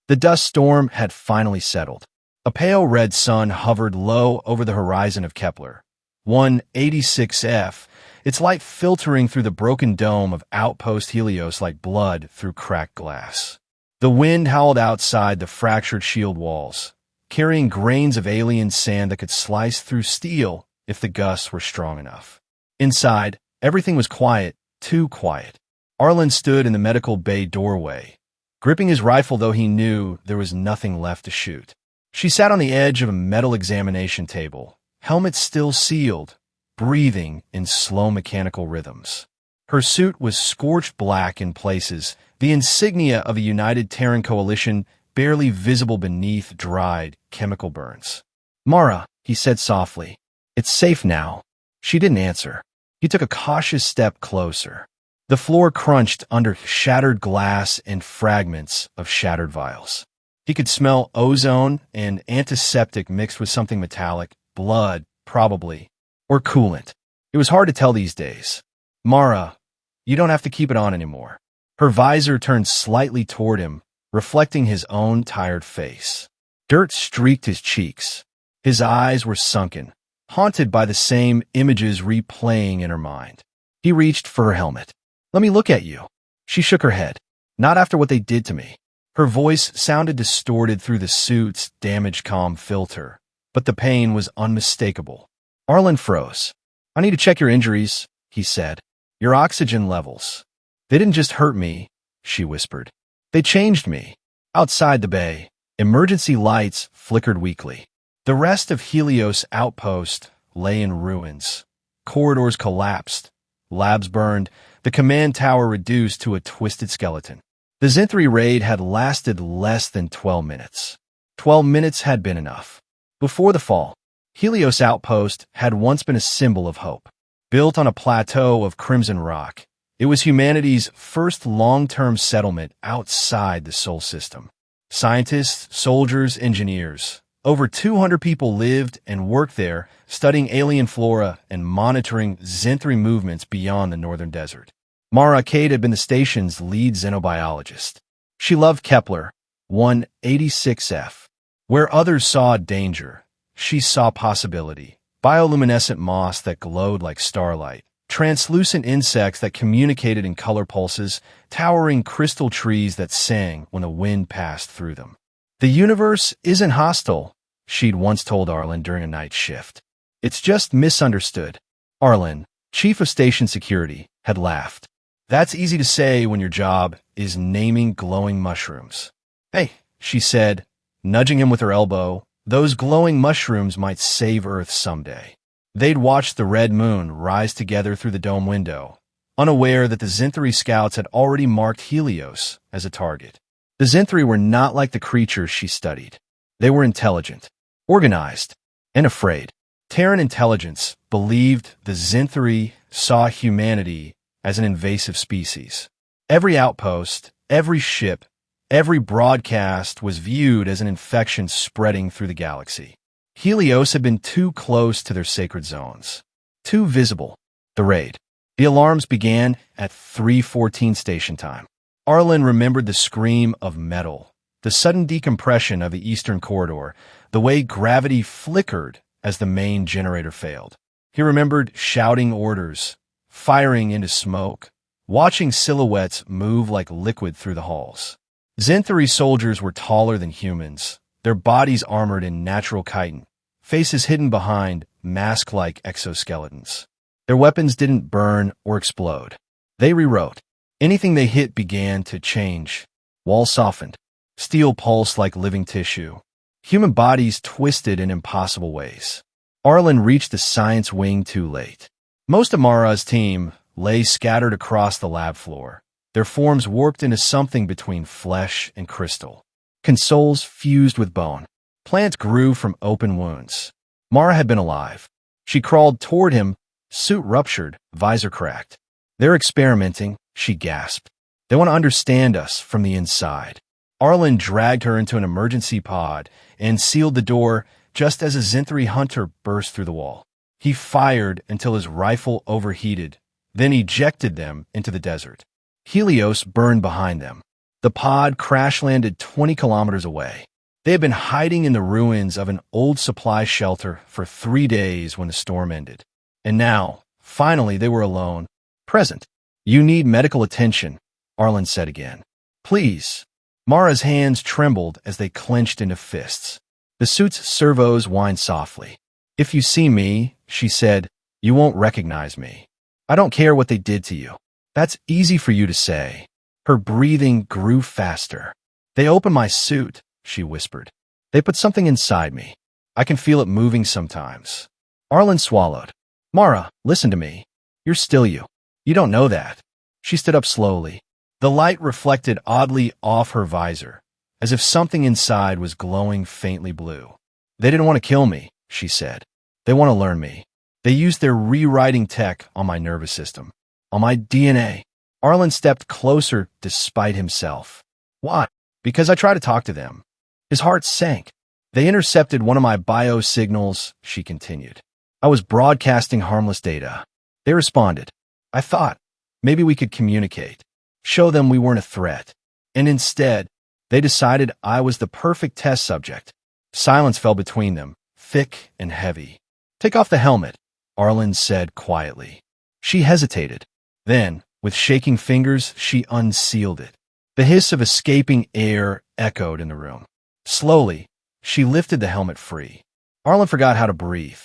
The dust storm had finally settled. A pale red sun hovered low over the horizon of Kepler 186f, its light filtering through the broken dome of outpost Helios like blood through cracked glass. The wind howled outside the fractured shield walls, carrying grains of alien sand that could slice through steel if the gusts were strong enough. Inside, everything was quiet, too quiet. Arlen stood in the medical bay doorway, gripping his rifle though he knew there was nothing left to shoot. She sat on the edge of a metal examination table, helmet still sealed, breathing in slow mechanical rhythms. Her suit was scorched black in places, the insignia of a united Terran coalition barely visible beneath dried chemical burns. "Mara," he said softly, "it's safe now." She didn't answer. He took a cautious step closer. The floor crunched under shattered glass and fragments of shattered vials. He could smell ozone and antiseptic mixed with something metallic, blood, probably, or coolant. It was hard to tell these days. "Mara, you don't have to keep it on anymore." Her visor turned slightly toward him, reflecting his own tired face. Dirt streaked his cheeks. His eyes were sunken, haunted by the same images replaying in her mind. He reached for her helmet. "Let me look at you." She shook her head. "Not after what they did to me." Her voice sounded distorted through the suit's damaged comm filter, but the pain was unmistakable. Arlen froze. "I need to check your injuries," he said. "Your oxygen levels." "They didn't just hurt me," she whispered. "They changed me." Outside the bay, emergency lights flickered weakly. The rest of Helios outpost lay in ruins. Corridors collapsed. Labs burned. The command tower reduced to a twisted skeleton. The Zinthri raid had lasted less than 12 minutes. 12 minutes had been enough. Before the fall, Helios Outpost had once been a symbol of hope. Built on a plateau of crimson rock, it was humanity's first long-term settlement outside the Sol system. Scientists, soldiers, engineers. Over 200 people lived and worked there, studying alien flora and monitoring Zinthri movements beyond the northern desert. Mara Cade had been the station's lead xenobiologist. She loved Kepler 186f. Where others saw danger, she saw possibility. Bioluminescent moss that glowed like starlight, translucent insects that communicated in color pulses, towering crystal trees that sang when the wind passed through them. "The universe isn't hostile," she'd once told Arlen during a night shift. "It's just misunderstood." Arlen, chief of station security, had laughed. "That's easy to say when your job is naming glowing mushrooms." "Hey," she said, nudging him with her elbow, "those glowing mushrooms might save Earth someday." They'd watched the red moon rise together through the dome window, unaware that the Zinthri scouts had already marked Helios as a target. The Zinthri were not like the creatures she studied. They were intelligent, organized, and afraid. Terran intelligence believed the Zinthri saw humanity as an invasive species. Every outpost, every ship, every broadcast was viewed as an infection spreading through the galaxy. Helios had been too close to their sacred zones. Too visible. The raid. The alarms began at 3:14 station time. Arlen remembered the scream of metal, the sudden decompression of the eastern corridor, the way gravity flickered as the main generator failed. He remembered shouting orders, firing into smoke, watching silhouettes move like liquid through the halls. Zinthri soldiers were taller than humans, their bodies armored in natural chitin, faces hidden behind mask-like exoskeletons. Their weapons didn't burn or explode. They rewrote. Anything they hit began to change. Walls softened. Steel pulsed like living tissue. Human bodies twisted in impossible ways. Arlen reached the science wing too late. Most of Mara's team lay scattered across the lab floor, their forms warped into something between flesh and crystal. Consoles fused with bone. Plants grew from open wounds. Mara had been alive. She crawled toward him, suit ruptured, visor cracked. "They're experimenting," she gasped. "They want to understand us from the inside." Arlen dragged her into an emergency pod and sealed the door just as a Zinthri hunter burst through the wall. He fired until his rifle overheated, then ejected them into the desert. Helios burned behind them. The pod crash-landed 20 kilometers away. They had been hiding in the ruins of an old supply shelter for 3 days when the storm ended. And now, finally, they were alone. Present. You need medical attention, Arlen said again. Please. Mara's hands trembled as they clenched into fists. The suit's servos whined softly. If you see me, she said, you won't recognize me. I don't care what they did to you. That's easy for you to say. Her breathing grew faster. They opened my suit, she whispered. They put something inside me. I can feel it moving sometimes. Arlen swallowed. Mara, listen to me. You're still you. You don't know that. She stood up slowly. The light reflected oddly off her visor, as if something inside was glowing faintly blue. They didn't want to kill me, she said. They want to learn me. They used their rewriting tech on my nervous system, on my DNA. Arlen stepped closer despite himself. Why? Because I tried to talk to them. His heart sank. They intercepted one of my biosignals, she continued. I was broadcasting harmless data. They responded. I thought, maybe we could communicate, show them we weren't a threat. And instead, they decided I was the perfect test subject. Silence fell between them, thick and heavy. Take off the helmet, Arlen said quietly. She hesitated. Then, with shaking fingers, she unsealed it. The hiss of escaping air echoed in the room. Slowly, she lifted the helmet free. Arlen forgot how to breathe.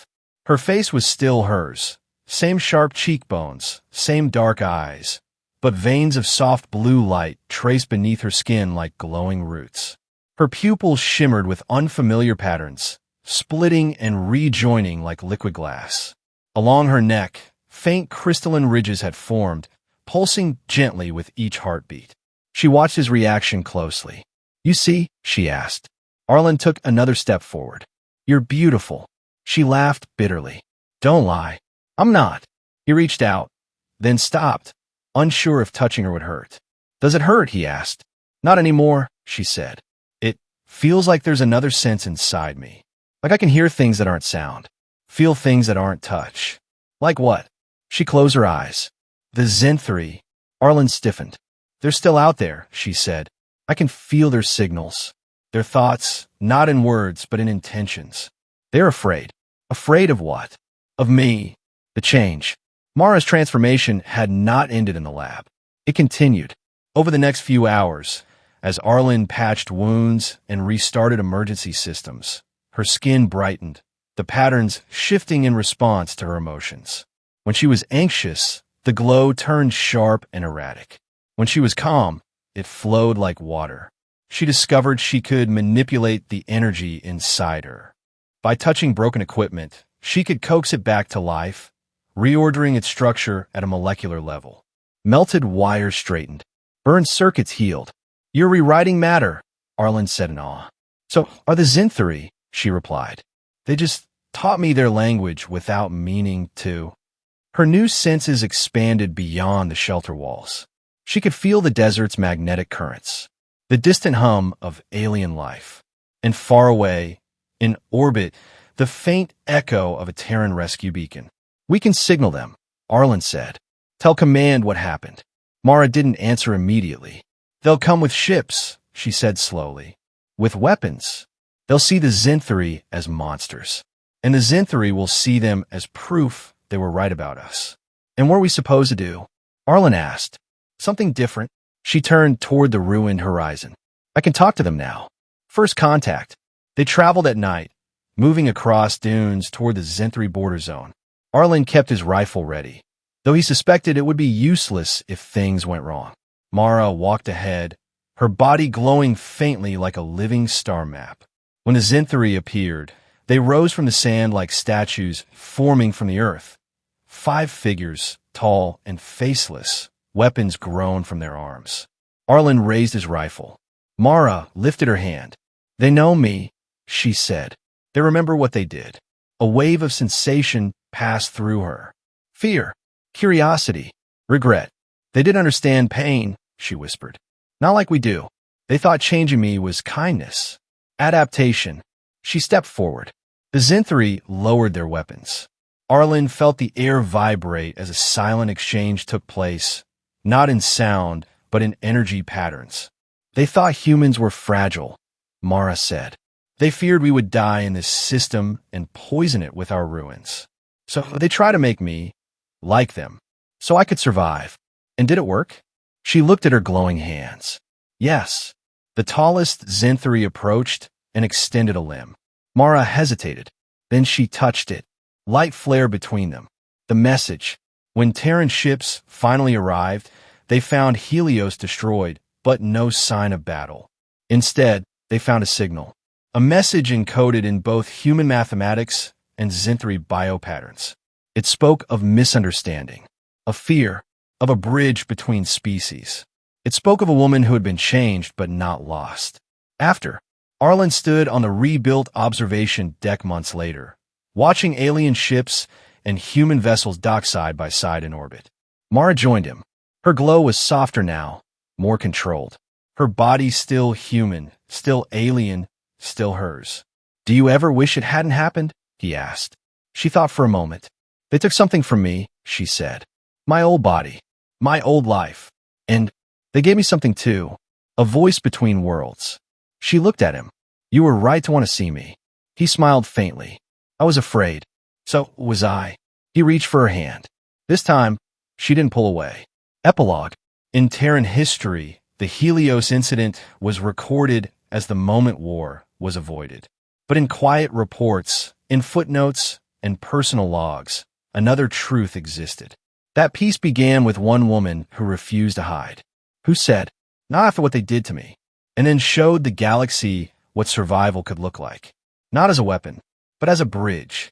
Her face was still hers. Same sharp cheekbones, same dark eyes, but veins of soft blue light traced beneath her skin like glowing roots. Her pupils shimmered with unfamiliar patterns, splitting and rejoining like liquid glass. Along her neck, faint crystalline ridges had formed, pulsing gently with each heartbeat. She watched his reaction closely. You see? She asked. Arlen took another step forward. You're beautiful. She laughed bitterly. Don't lie. I'm not. He reached out, then stopped, unsure if touching her would hurt. Does it hurt? He asked. Not anymore, she said. It feels like there's another sense inside me. Like I can hear things that aren't sound, feel things that aren't touch. Like what? She closed her eyes. The Zenthri. Arlen stiffened. They're still out there, she said. I can feel their signals. Their thoughts, not in words, but in intentions. They're afraid. Afraid of what? Of me. The change. Mara's transformation had not ended in the lab. It continued. Over the next few hours, as Arlen patched wounds and restarted emergency systems, her skin brightened, the patterns shifting in response to her emotions. When she was anxious, the glow turned sharp and erratic. When she was calm, it flowed like water. She discovered she could manipulate the energy inside her. By touching broken equipment, she could coax it back to life, reordering its structure at a molecular level. Melted wires straightened. Burned circuits healed. You're rewriting matter, Arlen said in awe. So are the Zenthri, she replied. They just taught me their language without meaning to. Her new senses expanded beyond the shelter walls. She could feel the desert's magnetic currents, the distant hum of alien life, and far away, in orbit, the faint echo of a Terran rescue beacon. We can signal them, Arlen said. Tell command what happened. Mara didn't answer immediately. They'll come with ships, she said slowly. With weapons. They'll see the Zenthri as monsters. And the Zenthri will see them as proof they were right about us. And what are we supposed to do? Arlen asked. Something different. She turned toward the ruined horizon. I can talk to them now. First contact. They traveled at night, moving across dunes toward the Zenthri border zone. Arlen kept his rifle ready, though he suspected it would be useless if things went wrong. Mara walked ahead, her body glowing faintly like a living star map. When the Zenthri appeared, they rose from the sand like statues forming from the earth. 5 figures, tall and faceless, weapons grown from their arms. Arlen raised his rifle. Mara lifted her hand. They know me, she said. They remember what they did. A wave of sensation passed through her. Fear, curiosity, regret. They didn't understand pain, she whispered. Not like we do. They thought changing me was kindness. Adaptation. She stepped forward. The Zenthri lowered their weapons. Arlen felt the air vibrate as a silent exchange took place, not in sound, but in energy patterns. They thought humans were fragile, Mara said. They feared we would die in this system and poison it with our ruins. So they tried to make me like them, so I could survive. And did it work? She looked at her glowing hands. Yes. The tallest Zenthari approached and extended a limb. Mara hesitated. Then she touched it. Light flared between them. The message. When Terran ships finally arrived, they found Helios destroyed, but no sign of battle. Instead, they found a signal. A message encoded in both human mathematics and Zenthari biopatterns. It spoke of misunderstanding, of fear, of a bridge between species. It spoke of a woman who had been changed but not lost. After, Arlen stood on the rebuilt observation deck months later, watching alien ships and human vessels dock side by side in orbit. Mara joined him. Her glow was softer now, more controlled. Her body still human, still alien, still hers. Do you ever wish it hadn't happened? He asked. She thought for a moment. They took something from me, she said. My old body. My old life. And they gave me something too. A voice between worlds. She looked at him. You were right to want to see me. He smiled faintly. I was afraid. So was I. He reached for her hand. This time, she didn't pull away. Epilogue. In Terran history, the Helios incident was recorded as the moment war was avoided. But in quiet reports, in footnotes, and personal logs, another truth existed. That piece began with one woman who refused to hide, who said, not after what they did to me, and then showed the galaxy what survival could look like. Not as a weapon, but as a bridge.